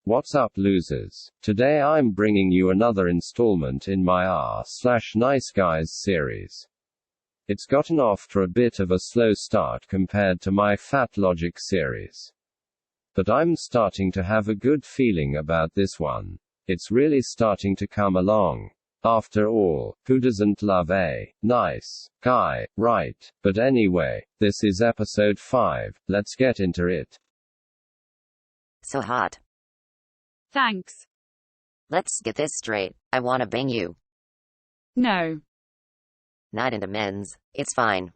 What's up, losers? Today I'm bringing you another installment in my r/Nice Guys series. It's gotten off to a bit of a slow start compared to my Fat Logic series. But I'm starting to have a good feeling about this one. It's really starting to come along. After all, who doesn't love a nice guy, right? But anyway, this is episode 5, let's get into it. So hot. Thanks. Let's get this straight. I wanna bang you. No. Not into men's. It's fine.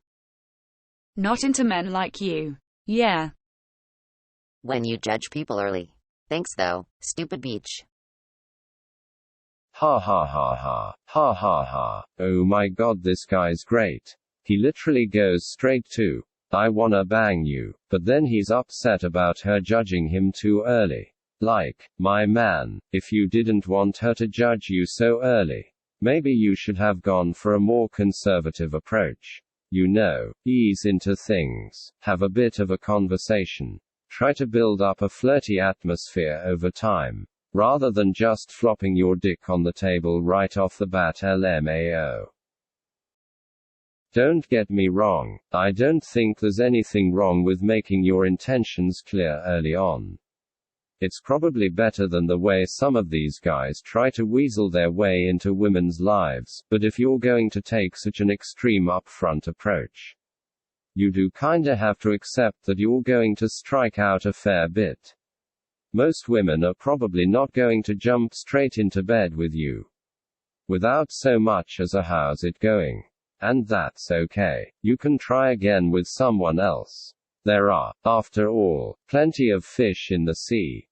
Not into men like you. Yeah. When you judge people early. Thanks though, stupid beach. Ha ha ha ha. Ha ha ha. Oh my god, this guy's great. He literally goes straight to, I wanna bang you, but then he's upset about her judging him too early. Like, my man, if you didn't want her to judge you so early, maybe you should have gone for a more conservative approach. You know, ease into things, have a bit of a conversation, try to build up a flirty atmosphere over time, rather than just flopping your dick on the table right off the bat. LMAO. Don't get me wrong, I don't think there's anything wrong with making your intentions clear early on. It's probably better than the way some of these guys try to weasel their way into women's lives, but if you're going to take such an extreme upfront approach, you do kinda have to accept that you're going to strike out a fair bit. Most women are probably not going to jump straight into bed with you without so much as a how's it going. And that's okay. You can try again with someone else. There are, after all, plenty of fish in the sea.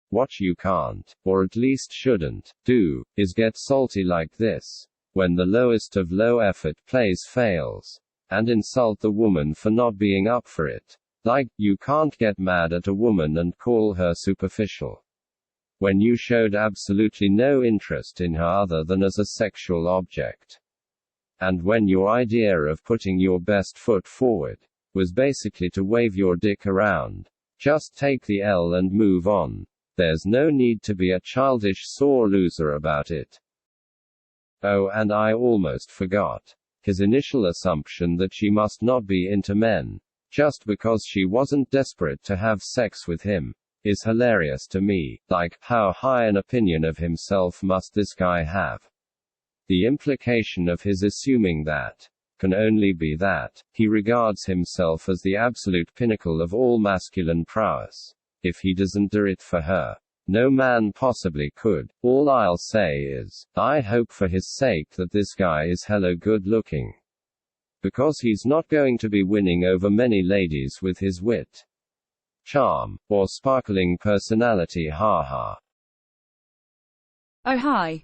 What you can't, or at least shouldn't, do, is get salty like this, when the lowest of low effort plays fails, and insult the woman for not being up for it. Like, you can't get mad at a woman and call her superficial, when you showed absolutely no interest in her other than as a sexual object. And when your idea of putting your best foot forward was basically to wave your dick around. Just take the L and move on. There's no need to be a childish sore loser about it. Oh, and I almost forgot. His initial assumption that she must not be into men, just because she wasn't desperate to have sex with him, is hilarious to me. Like, how high an opinion of himself must this guy have? The implication of his assuming that can only be that he regards himself as the absolute pinnacle of all masculine prowess. If he doesn't do it for her, no man possibly could. All I'll say is, I hope for his sake that this guy is hella good looking. Because he's not going to be winning over many ladies with his wit, charm, or sparkling personality. Haha. Oh, hi.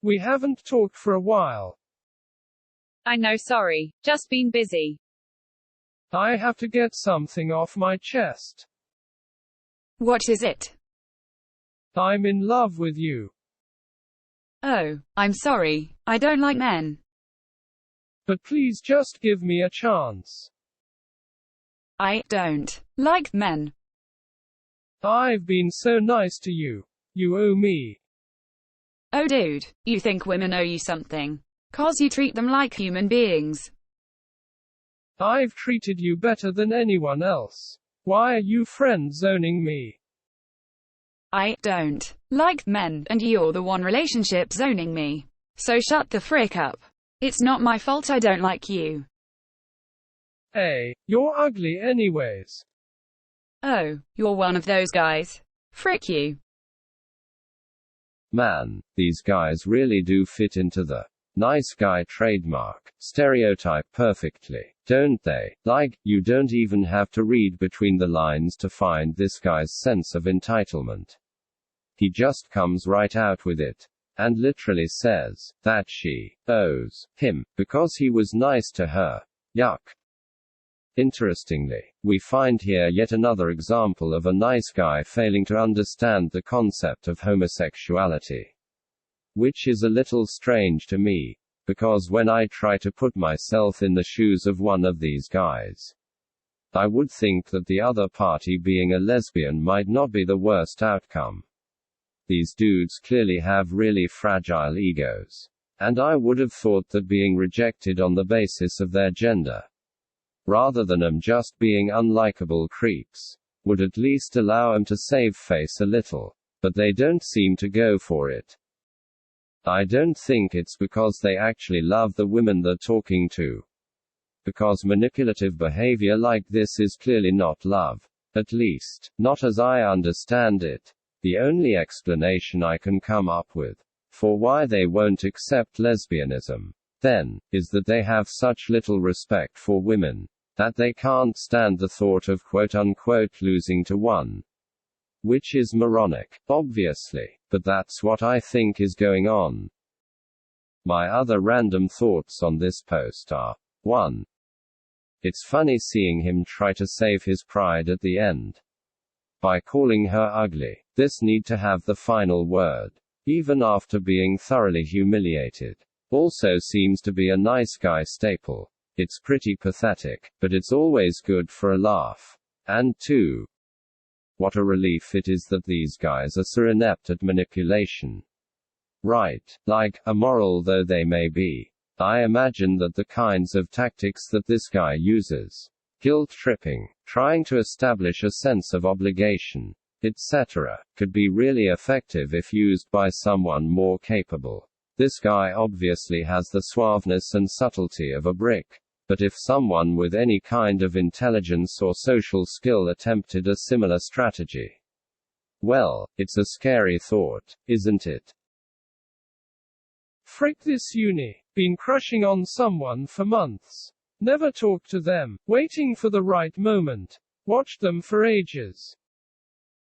We haven't talked for a while. I know, sorry. Just been busy. I have to get something off my chest. What is it? I'm in love with you. Oh, I'm sorry. I don't like men. But please just give me a chance. I don't like men. I've been so nice to you. You owe me. Oh dude, you think women owe you something? 'Cause you treat them like human beings. I've treated you better than anyone else. Why are you friend-zoning me? I don't like men, and you're the one relationship zoning me. So shut the frick up. It's not my fault I don't like you. Hey, you're ugly anyways. Oh, you're one of those guys. Frick you. Man, these guys really do fit into the nice guy trademark stereotype perfectly, don't they? Like, you don't even have to read between the lines to find this guy's sense of entitlement. He just comes right out with it, and literally says that she owes him because he was nice to her. Yuck. Interestingly, we find here yet another example of a nice guy failing to understand the concept of homosexuality. Which is a little strange to me, because when I try to put myself in the shoes of one of these guys, I would think that the other party being a lesbian might not be the worst outcome. These dudes clearly have really fragile egos. And I would have thought that being rejected on the basis of their gender, rather than them just being unlikable creeps, would at least allow them to save face a little. But they don't seem to go for it. I don't think it's because they actually love the women they're talking to. Because manipulative behavior like this is clearly not love. At least, not as I understand it. The only explanation I can come up with for why they won't accept lesbianism, then, is that they have such little respect for women that they can't stand the thought of quote-unquote losing to one. Which is moronic, obviously, but that's what I think is going on. My other random thoughts on this post are: 1. It's funny seeing him try to save his pride at the end by calling her ugly. This need to have the final word, even after being thoroughly humiliated. Also seems to be a nice guy staple. It's pretty pathetic, but it's always good for a laugh. And 2. What a relief it is that these guys are so inept at manipulation. Right, like, immoral though they may be. I imagine that the kinds of tactics that this guy uses, guilt tripping, trying to establish a sense of obligation, etc., could be really effective if used by someone more capable. This guy obviously has the suaveness and subtlety of a brick. But if someone with any kind of intelligence or social skill attempted a similar strategy, well, it's a scary thought, isn't it? Frick this uni. Been crushing on someone for months. Never talked to them. Waiting for the right moment. Watched them for ages.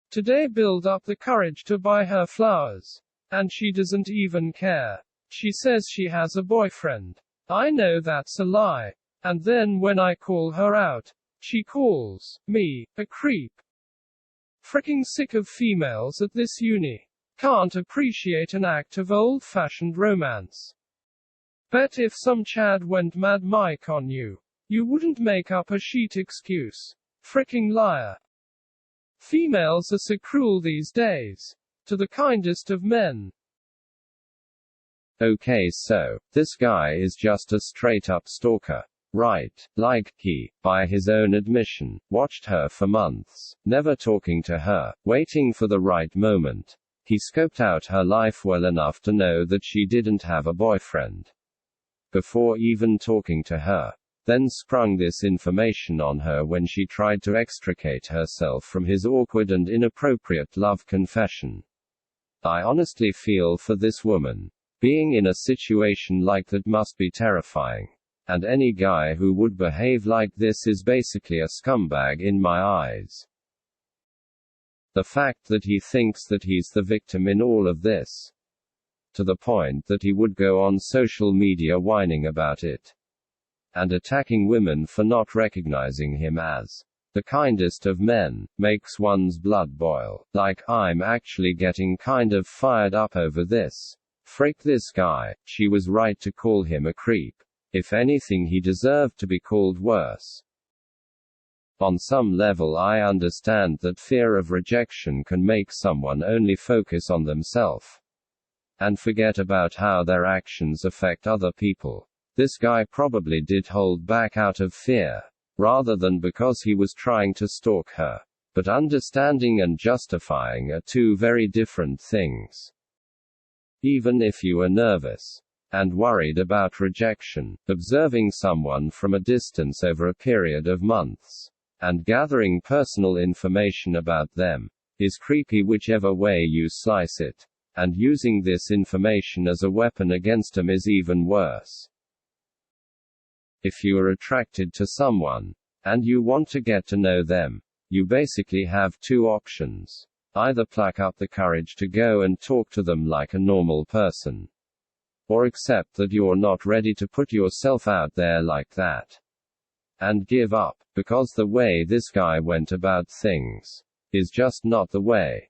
Today build up the courage to buy her flowers. And she doesn't even care. She says she has a boyfriend. I know that's a lie. And then when I call her out, she calls me a creep. Fricking sick of females at this uni. Can't appreciate an act of old-fashioned romance. Bet if some Chad went mad Mike on you, you wouldn't make up a sheet excuse. Fricking liar. Females are so cruel these days. To the kindest of men. Okay, so, this guy is just a straight-up stalker. Right, like, he, by his own admission, watched her for months, never talking to her, waiting for the right moment. He scoped out her life well enough to know that she didn't have a boyfriend before even talking to her. Then sprung this information on her when she tried to extricate herself from his awkward and inappropriate love confession. I honestly feel for this woman. Being in a situation like that must be terrifying. And any guy who would behave like this is basically a scumbag in my eyes. The fact that he thinks that he's the victim in all of this, to the point that he would go on social media whining about it, and attacking women for not recognizing him as the kindest of men, makes one's blood boil. Like, I'm actually getting kind of fired up over this. Frick this guy, she was right to call him a creep. If anything, he deserved to be called worse. On some level, I understand that fear of rejection can make someone only focus on themselves and forget about how their actions affect other people. This guy probably did hold back out of fear, rather than because he was trying to stalk her. But understanding and justifying are two very different things. Even if you are nervous and worried about rejection, observing someone from a distance over a period of months, and gathering personal information about them, is creepy whichever way you slice it. And using this information as a weapon against them is even worse. If you are attracted to someone, and you want to get to know them, you basically have two options. Either pluck up the courage to go and talk to them like a normal person, or accept that you're not ready to put yourself out there like that, and give up, because the way this guy went about things is just not the way.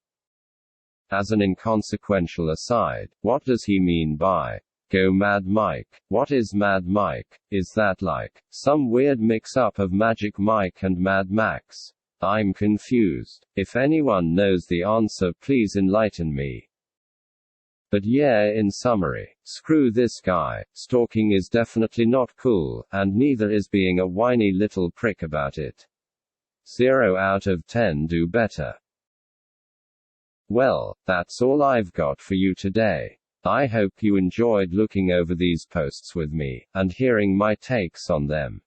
As an inconsequential aside, what does he mean by Go Mad Mike. What is Mad Mike? Is that like some weird mix-up of Magic Mike and Mad Max? I'm confused. If anyone knows the answer, please enlighten me. But yeah, in summary, screw this guy. Stalking is definitely not cool, and neither is being a whiny little prick about it. 0 out of 10 do better. Well, that's all I've got for you today. I hope you enjoyed looking over these posts with me, and hearing my takes on them.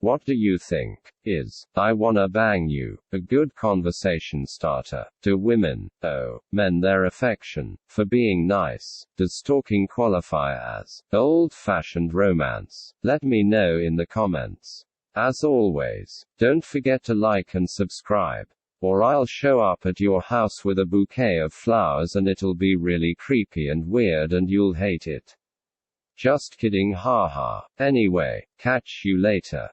What do you think? Is "I wanna bang you" a good conversation starter? Do women owe men their affection for being nice? Does stalking qualify as old-fashioned romance? Let me know in the comments. As always, don't forget to like and subscribe, or I'll show up at your house with a bouquet of flowers and it'll be really creepy and weird and you'll hate it. Just kidding, haha. Anyway, catch you later.